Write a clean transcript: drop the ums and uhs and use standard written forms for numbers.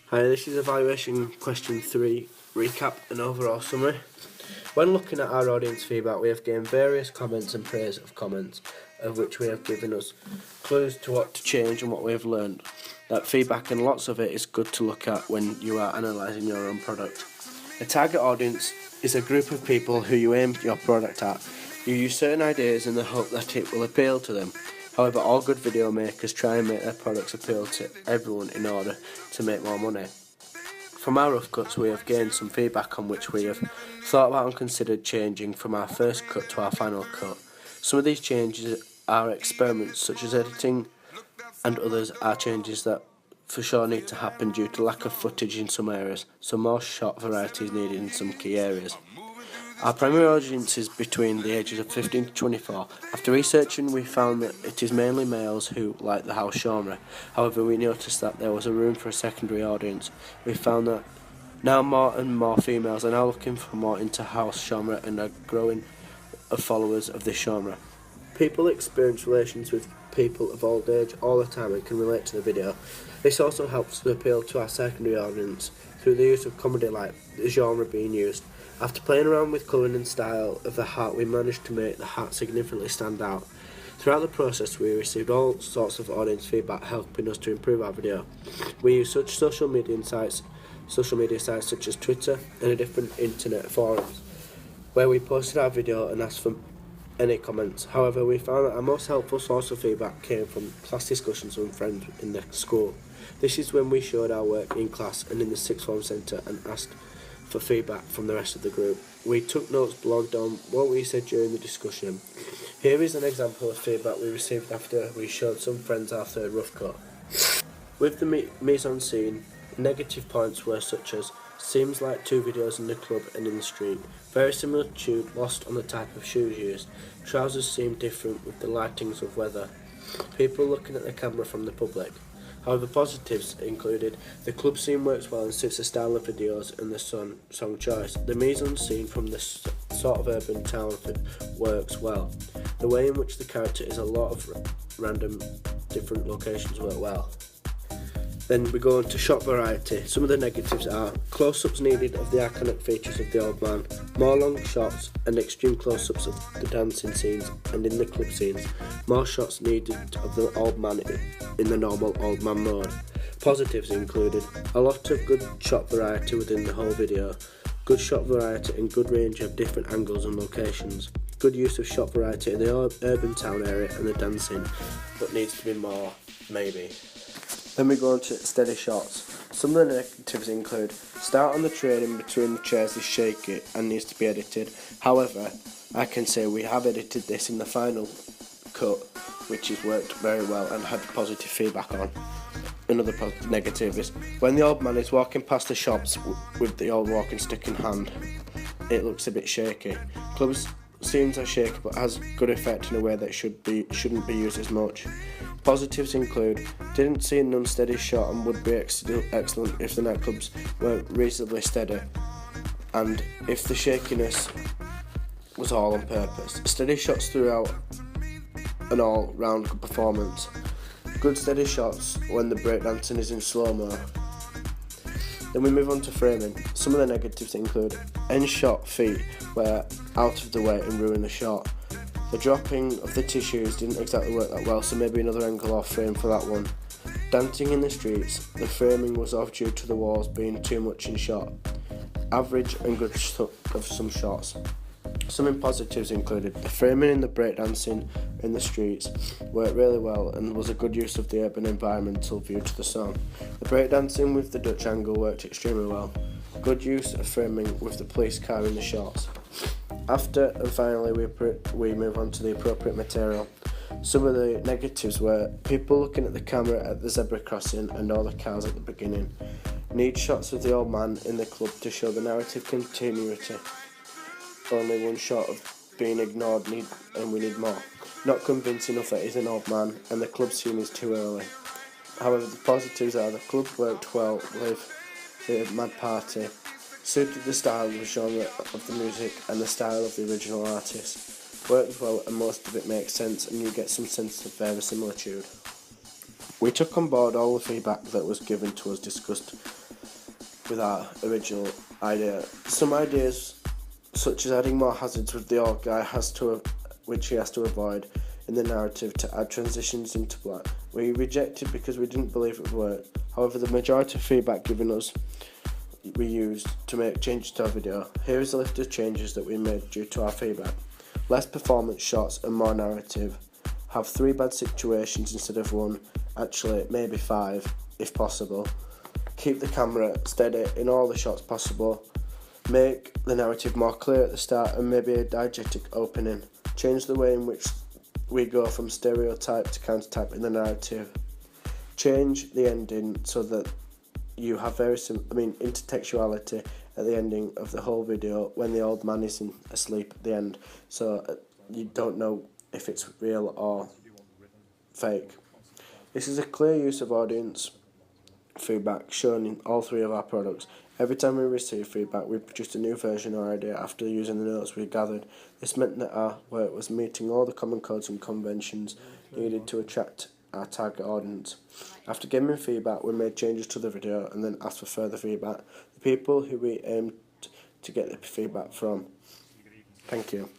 Hi, this is evaluation question 3, recap and overall summary. When looking at our audience feedback, we have gained various comments and praise of comments, of which we have given us clues to what to change and what we have learned. That feedback, and lots of it, is good to look at when you are analysing your own product. A target audience is a group of people who you aim your product at. You use certain ideas in the hope that it will appeal to them. However, all good video makers try and make their products appeal to everyone in order to make more money. From our rough cuts, we have gained some feedback on which we have thought about and considered changing from our first cut to our final cut. Some of these changes are experiments such as editing, and others are changes that for sure need to happen due to lack of footage in some areas, so more shot variety is needed in some key areas. Our primary audience is between the ages of 15 to 24. After researching, we found that it is mainly males who like the house genre. However, we noticed that there was a room for a secondary audience. We found that now more and more females are now looking for more into house genre and are growing of followers of this genre. People experience relations with people of old age all the time and can relate to the video. This also helps to appeal to our secondary audience through the use of comedy like the genre being used. After playing around with colouring and style of the hat, we managed to make the hat significantly stand out. Throughout the process, we received all sorts of audience feedback helping us to improve our video. We use such social media sites such as Twitter and different internet forums, where we posted our video and asked for any comments. However, we found that our most helpful source of feedback came from class discussions with friends in the school. This is when we showed our work in class and in the sixth form centre and asked for feedback from the rest of the group. We took notes, blogged on what we said during the discussion. Here is an example of feedback we received after we showed some friends our third rough cut. With the mise-en-scene, negative points were such as seems like two videos in the club and in the street, very similar to lost on the type of shoes used, trousers seem different with the lightings of weather, people looking at the camera from the public. However, positives included the club scene works well and suits the style of videos and the song choice. The mise-en-scene from this sort of urban town works well. The way in which the character is a lot of random different locations work well. Then we go on to shot variety. Some of the negatives are close-ups needed of the iconic features of the old man, more long shots and extreme close-ups of the dancing scenes and in the club scenes, more shots needed of the old man in the normal old man mode. Positives included a lot of good shot variety within the whole video, good shot variety and good range of different angles and locations, good use of shot variety in the urban town area and the dancing, but needs to be more, maybe. Then we go on to steady shots. Some of the negatives include start on the train in between the chairs is shaky and needs to be edited. However, I can say we have edited this in the final cut, which has worked very well and had positive feedback on. Another negative is when the old man is walking past the shops with the old walking stick in hand, it looks a bit shaky. Clubs scenes are shaky but has good effect in a way that shouldn't be used as much. Positives include didn't see an unsteady shot and would be excellent if the nightclubs were reasonably steady and if the shakiness was all on purpose. Steady shots throughout an all-round good performance. Good steady shots when the breakdancing is in slow-mo. Then we move on to framing. Some of the negatives include end shot feet were out of the way and ruin the shot. The dropping of the tissues didn't exactly work that well, so maybe another angle or frame for that one. Dancing in the streets, the framing was off due to the walls being too much in shot. Average and good of some shots. Some positives included the framing in the breakdancing in the streets worked really well and was a good use of the urban environmental view to the song. The breakdancing with the Dutch angle worked extremely well. Good use of framing with the police car in the shots. After and finally we move on to the appropriate material. Some of the negatives were people looking at the camera at the zebra crossing and all the cars at the beginning. Need shots of the old man in the club to show the narrative continuity. Only one shot of being ignored and we need more. Not convinced enough that he's an old man and the club scene is too early. However, the positives are the club worked well with the mad party, suited the style of the genre of the music and the style of the original artist, worked well and most of it makes sense and you get some sense of verisimilitude. We took on board all the feedback that was given to us, discussed with our original idea. Some ideas, such as adding more hazards with the old guy, which he has to avoid in the narrative to add transitions into black, we rejected because we didn't believe it would work. However, the majority of feedback given us we used to make changes to our video. Here is a list of changes that we made due to our feedback. Less performance shots and more narrative. Have 3 bad situations instead of 1, actually maybe 5 if possible. Keep the camera steady in all the shots possible. Make the narrative more clear at the start and maybe a diegetic opening. Change the way in which we go from stereotype to countertype in the narrative. Change the ending so that you have intertextuality at the ending of the whole video when the old man is asleep at the end, so you don't know if it's real or fake. This is a clear use of audience feedback shown in all 3 of our products. Every time we receive feedback, we produced a new version or idea after using the notes we gathered. This meant that our work was meeting all the common codes and conventions needed to attract our target audience. After giving feedback, we made changes to the video and then asked for further feedback. The people who we aimed to get the feedback from. Thank you.